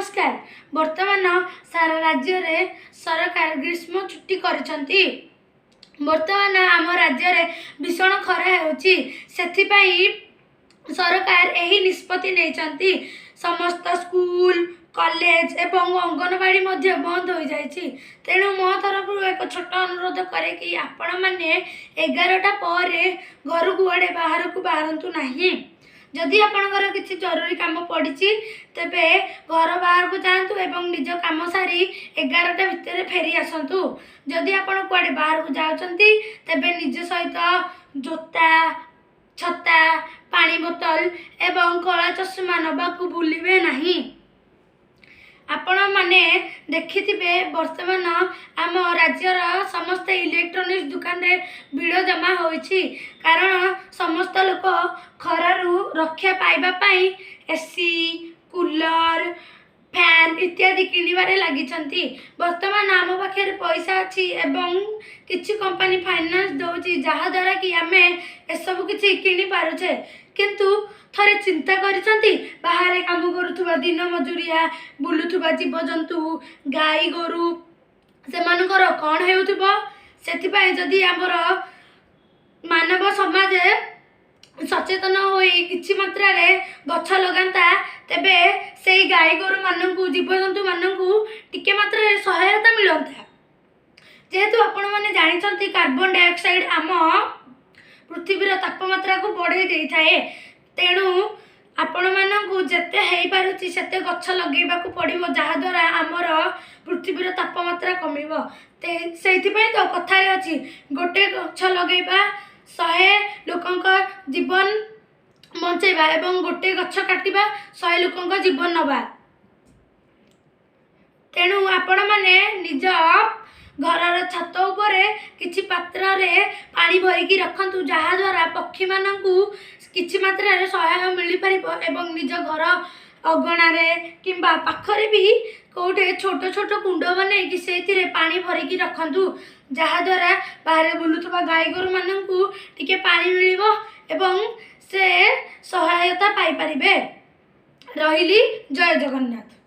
नमस्कार। वर्तमान सारा राज्य रे सरकार ग्रीष्म छुट्टी करिसंती। वर्तमान आम राज्य रे भीषण खरा होउची सेथिपाई सरकार एही निष्पत्ति नेइचंती। समस्त स्कूल कॉलेज एवं अंगनवाड़ी मध्य बंद हो जाइछि। तेणु मो तरफ एक छोट अनुरोध करे कि आपण माने 11टा पर घर कुआड़े बाहर को बाहरंतु नहीं। जदि आपणकर किसी जरूरी काम पड़ी तेबे घर बाहर को जातु एवं निज काम सारी 11टा भितर फेरी आसतु। जदि आपण कुआडे बाहर को जाउछंती तेबे निज सहित जोता छता पानी बोतल एवं कला चश्मा नबाकू भूलिबे नहीं। आपण माने देखिथिबे वर्तमान आम राज्यर समस्त इलेक्ट्रोनिक्स दुकान रे भीड़ जमा होइछि। कारण समस्त लोक खरारु रक्षा पाइबा पाई एसी कूलर फैन इत्यादि किणवारे लगी। वर्तमान आम पाखे पैसा अच्छी एवं किछि कंपनी फाइनान्स दौची जहाद्वारा कि आमे एसबू किछि किणी पारुछे। किंतु थरे चिंता करिसंती बाहर काम करुथुबा दिन मजूरिया बुलुथुबा जीवजंतु गाई गोरु सेमानकर कौन हेउथुबो। सेथिपाई जदि आमर मानव समाज सचेतन होई किछि मात्रा रे गछ लगांता तेबे सेई गाई गोरु माननकु जीवजंतु माननकु टिके मात्रा रे सहायता मिलंता। जेहेतु आपण माने जानिसंती कार्बन डाइऑक्साइड आम पृथ्वीर तापमात्रा को बढ़ाई देई थाए। तेणु आपण माननकु जेते हेई पारुछि सेते गछ लगेबाकू पड़िबो जहाद्वारा आमर पृथ्वीर तापमात्रा कमिबो। सेइथिपई तो कथारे अछि गोटे गछ लगेबा 100 लोकंक जीवन बंचेबा एवं गोटे गछ काटिबा 100 लोकंक जीवन नबा। तेणु आपण माने निज घरर छत उपरे किछि पात्र रे पानी भरिकी रखंतु जहाद्वारा पक्षी माननकु किछि मात्रा रे सहाय मिली परिबो एवं निज घर अगणा रे किंबा पाखरे भी कोटे छोट छोट कुंड बने कि सेथिरे पानी भरिकी रखंतु जहाद्वारा बाहर बुलुथबा गाई गोरु माननकु टिके पानी मिलिबो एवं से सहायता पाई परिबे। रहिली जय जगन्नाथ।